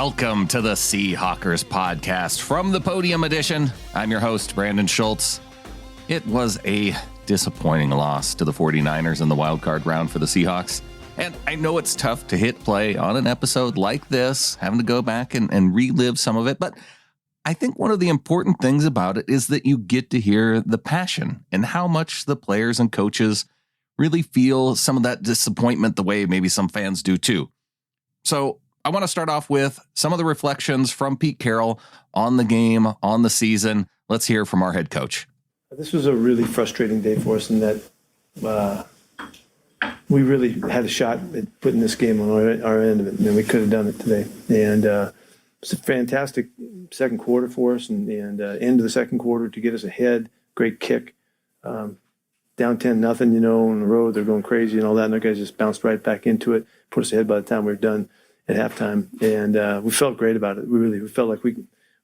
Welcome to the Seahawkers podcast from the Podium Edition. I'm your host, Brandon Schultz. It was a disappointing loss to the 49ers in the wildcard round for the Seahawks. And I know it's tough to hit play on an episode like this, having to go back and relive some of it. But I think one of the important things about it is that you get to hear the passion and how much the players and coaches really feel some of that disappointment the way maybe some fans do too. So I want to start off with some of the reflections from Pete Carroll on the game, on the season. Let's hear from our head coach. This was a really frustrating day for us in that we really had a shot at putting this game on our end of it, and we could have done it today. And it's a fantastic second quarter for us, and end of the second quarter to get us ahead. Great kick. Down 10-0, on the road. They're going crazy and all that, and our guys just bounced right back into it, put us ahead by the time we were done at halftime. And we felt great about it. We felt like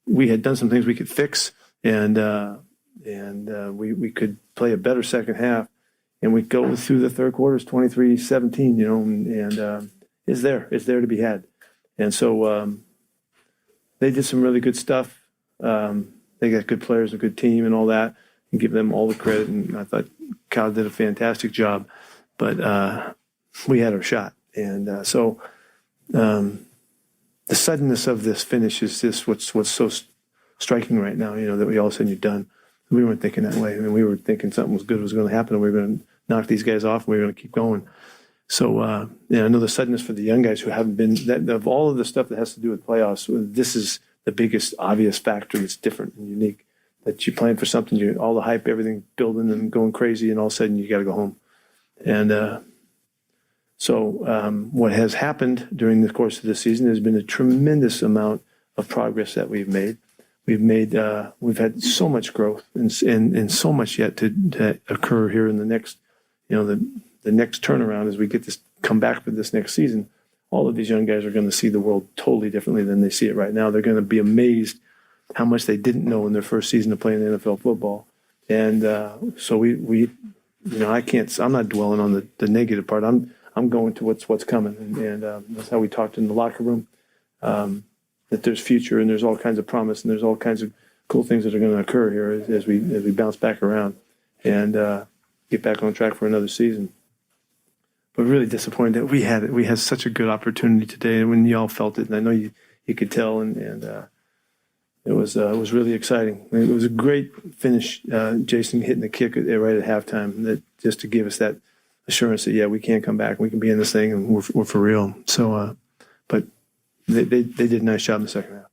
we had done some things we could fix, and we could play a better second half. And we go through the third quarter, it's 23-17, and it's there to be had. And so they did some really good stuff. They got good players, a good team and all that, and give them all the credit. And I thought Kyle did a fantastic job, but we had our shot. And the suddenness of this finish is just what's so striking right now, that we all of a sudden you're done. We weren't thinking that way. I mean, we were thinking something was good was going to happen, and we were going to knock these guys off, and we were going to keep going. So, I know the suddenness for the young guys who haven't been, that of all of the stuff that has to do with playoffs, this is the biggest obvious factor that's different and unique, that you're playing for something, all the hype, everything building and going crazy, and all of a sudden you got to go home. And so what has happened during the course of the season has been a tremendous amount of progress that we've made. We've had so much growth and so much yet to occur here in the next, the next turnaround as we get this come back for this next season. All of these young guys are going to see the world totally differently than they see it right now. They're going to be amazed how much they didn't know in their first season of playing NFL football. And so I'm not dwelling on the negative part. I'm going to what's coming, and that's how we talked in the locker room. That there's future and there's all kinds of promise and there's all kinds of cool things that are going to occur here as we bounce back around and get back on track for another season. But really disappointed that we had such a good opportunity today, and when y'all felt it, and I know you could tell, and it was really exciting. It was a great finish, Jason hitting the kick right at halftime, that just to give us that assurance that we can come back, we can be in this thing, and we're for real. So, but they did a nice job in the second half.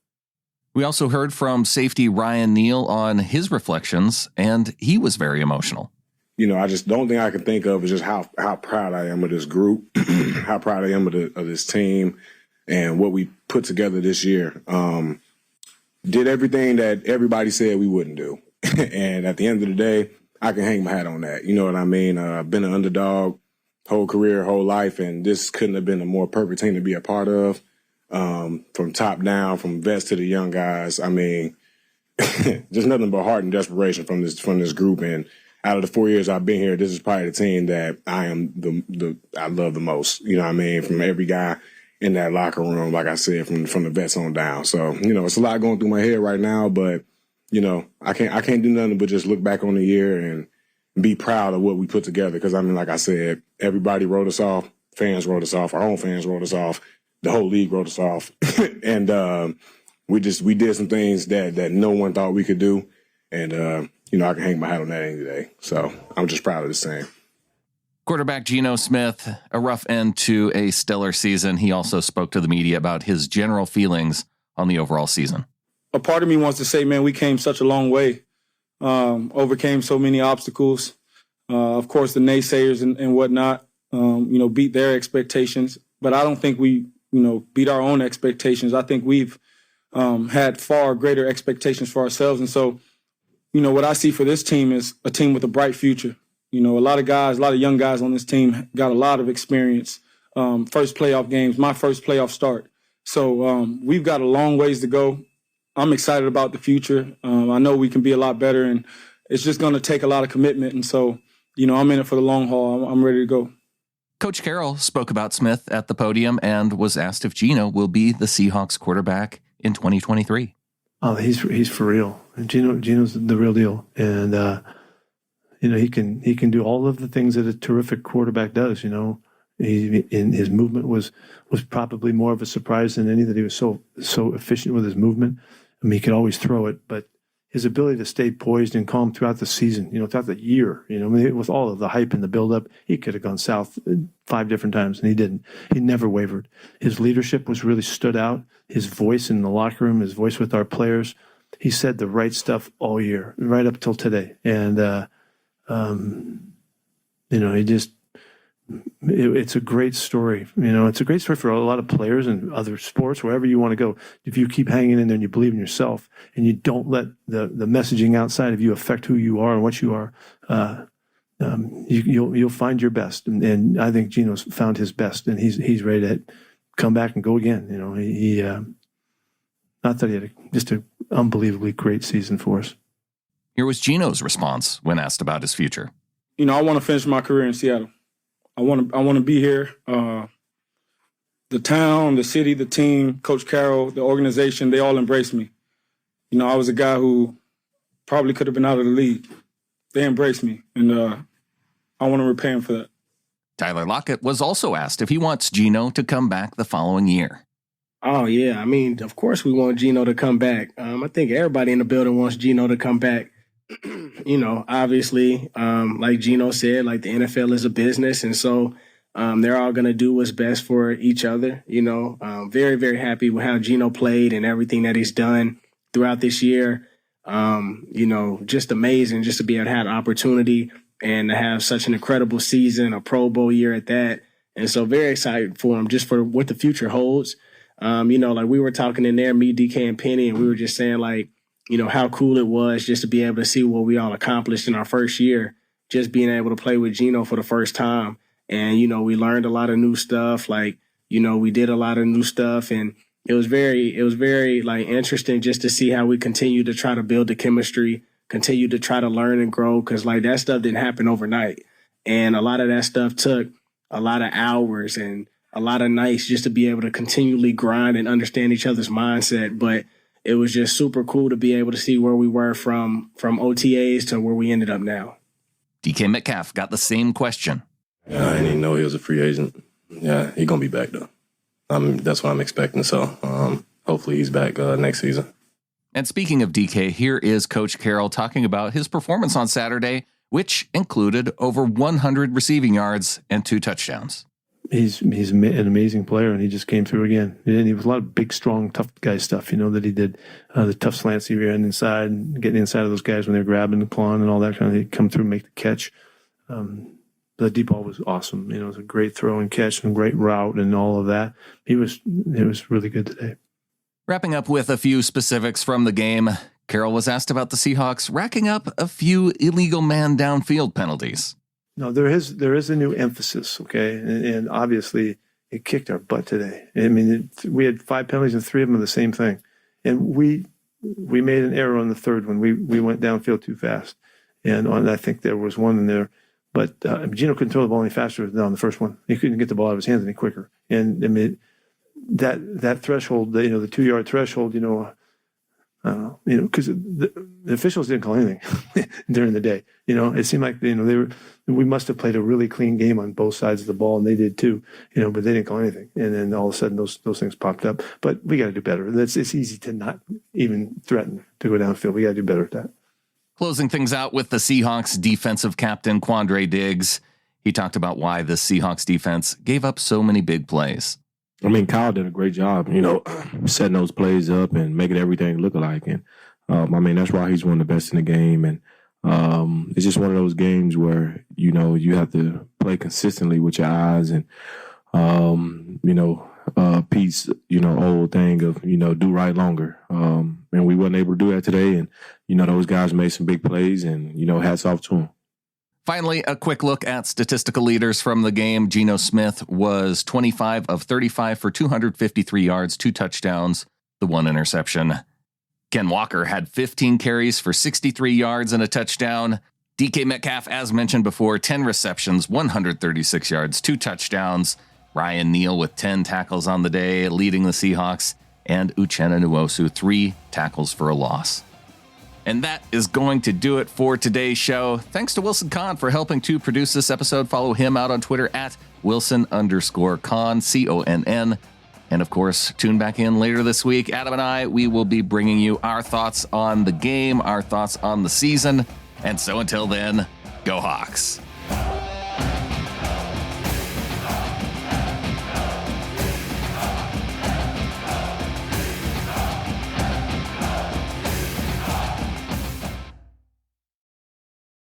We also heard from safety Ryan Neal on his reflections, and he was very emotional. I just don't think I can think of is just how proud I am of this group, how proud I am of this team, and what we put together this year. Did everything that everybody said we wouldn't do, and at the end of the day, I can hang my hat on that. You know what I mean? I've been an underdog whole career, whole life, and this couldn't have been a more perfect team to be a part of. From top down, from vets to the young guys. I mean, just nothing but heart and desperation from this group. And out of the 4 years I've been here, this is probably the team that I love the most. You know what I mean? From every guy in that locker room, like I said, from the vets on down. So, it's a lot going through my head right now, but I can't do nothing but just look back on the year and be proud of what we put together. Because like I said, everybody wrote us off. Fans wrote us off. Our own fans wrote us off. The whole league wrote us off. And we did some things that no one thought we could do. And, I can hang my hat on that any day. So I'm just proud of this team. Quarterback Geno Smith, a rough end to a stellar season. He also spoke to the media about his general feelings on the overall season. A part of me wants to say, man, we came such a long way, overcame so many obstacles. Of course, the naysayers and whatnot, beat their expectations. But I don't think we, beat our own expectations. I think we've had far greater expectations for ourselves. And so, what I see for this team is a team with a bright future. A lot of young guys on this team got a lot of experience. First playoff games, my first playoff start. So we've got a long ways to go. I'm excited about the future. I know we can be a lot better, and it's just going to take a lot of commitment. And so, I'm in it for the long haul. I'm ready to go. Coach Carroll spoke about Smith at the podium and was asked if Geno will be the Seahawks quarterback in 2023. Oh, he's for real. Geno's the real deal, and he can do all of the things that a terrific quarterback does. His movement was probably more of a surprise than any, that he was so efficient with his movement. I mean, he could always throw it, but his ability to stay poised and calm throughout the season, throughout the year, with all of the hype and the buildup, he could have gone south 5 different times, and he didn't. He never wavered. His leadership was really stood out. His voice in the locker room, his voice with our players, he said the right stuff all year, right up till today. And, it's a great story. It's a great story for a lot of players and other sports, wherever you want to go. If you keep hanging in there and you believe in yourself and you don't let the messaging outside of you affect who you are and what you are, you'll find your best. And I think Geno's found his best, and he's ready to come back and go again. I thought he had just an unbelievably great season for us. Here was Geno's response when asked about his future. I want to finish my career in Seattle. I want to be here. The town, the city, the team, Coach Carroll, the organization, they all embraced me. I was a guy who probably could have been out of the league. They embraced me, and I want to repay them for that. Tyler Lockett was also asked if he wants Geno to come back the following year. Oh, yeah. I mean, of course we want Geno to come back. I think everybody in the building wants Geno to come back. Obviously, like Geno said, like the NFL is a business. And so they're all going to do what's best for each other. Very, very happy with how Geno played and everything that he's done throughout this year. Just amazing just to be able to have the opportunity and to have such an incredible season, a Pro Bowl year at that. And so very excited for him just for what the future holds. Like we were talking in there, me, DK, and Penny, and we were just saying like, how cool it was just to be able to see what we all accomplished in our first year, just being able to play with Geno for the first time. And, we learned a lot of new stuff. Like, we did a lot of new stuff, and it was very like interesting just to see how we continue to try to build the chemistry, continue to try to learn and grow. Cause like that stuff didn't happen overnight. And a lot of that stuff took a lot of hours and a lot of nights just to be able to continually grind and understand each other's mindset. But it was just super cool to be able to see where we were from OTAs to where we ended up now. DK Metcalf got the same question. Yeah, I didn't even know he was a free agent. Yeah, he's going to be back, though. That's what I'm expecting. So hopefully he's back next season. And speaking of DK, here is Coach Carroll talking about his performance on Saturday, which included over 100 receiving yards and 2 touchdowns. He's an amazing player, and he just came through again. And he was a lot of big, strong, tough guy stuff, that he did. The tough slants he ran inside, and getting inside of those guys when they're grabbing and clawing and all that kind of thing. He'd come through and make the catch. The deep ball was awesome. It was a great throw and catch and great route and all of that. It was really good today. Wrapping up with a few specifics from the game, Carroll was asked about the Seahawks racking up a few illegal man downfield penalties. No, there is a new emphasis, okay? And obviously it kicked our butt today. I mean, we had 5 penalties and 3 of them are the same thing. And we made an error on the third one. We went downfield too fast. And I think there was one in there. But Geno couldn't throw the ball any faster than on the first one. He couldn't get the ball out of his hands any quicker. And I mean, that threshold, the 2-yard threshold, I don't know, because the officials didn't call anything during the day. It seemed like we must have played a really clean game on both sides of the ball, and they did too. But they didn't call anything, and then all of a sudden those things popped up. But we got to do better. It's easy to not even threaten to go downfield. We got to do better at that. Closing things out with the Seahawks defensive captain Quandre Diggs. He talked about why the Seahawks defense gave up so many big plays. I mean, Kyle did a great job, setting those plays up and making everything look alike. And, that's why he's one of the best in the game. And it's just one of those games where, you have to play consistently with your eyes and, Pete's, old thing of, do right longer. And we wasn't able to do that today. And, those guys made some big plays and, hats off to them. Finally, a quick look at statistical leaders from the game. Geno Smith was 25 of 35 for 253 yards, 2 touchdowns, the 1 interception. Ken Walker had 15 carries for 63 yards and a touchdown. DK Metcalf, as mentioned before, 10 receptions, 136 yards, 2 touchdowns. Ryan Neal with 10 tackles on the day, leading the Seahawks. And Uchenna Nwosu, 3 tackles for a loss. And that is going to do it for today's show. Thanks to Wilson Kahn for helping to produce this episode. Follow him out on Twitter at Wilson_Kahn, CONN. And of course, tune back in later this week. Adam and I, we will be bringing you our thoughts on the game, our thoughts on the season. And so until then, go Hawks.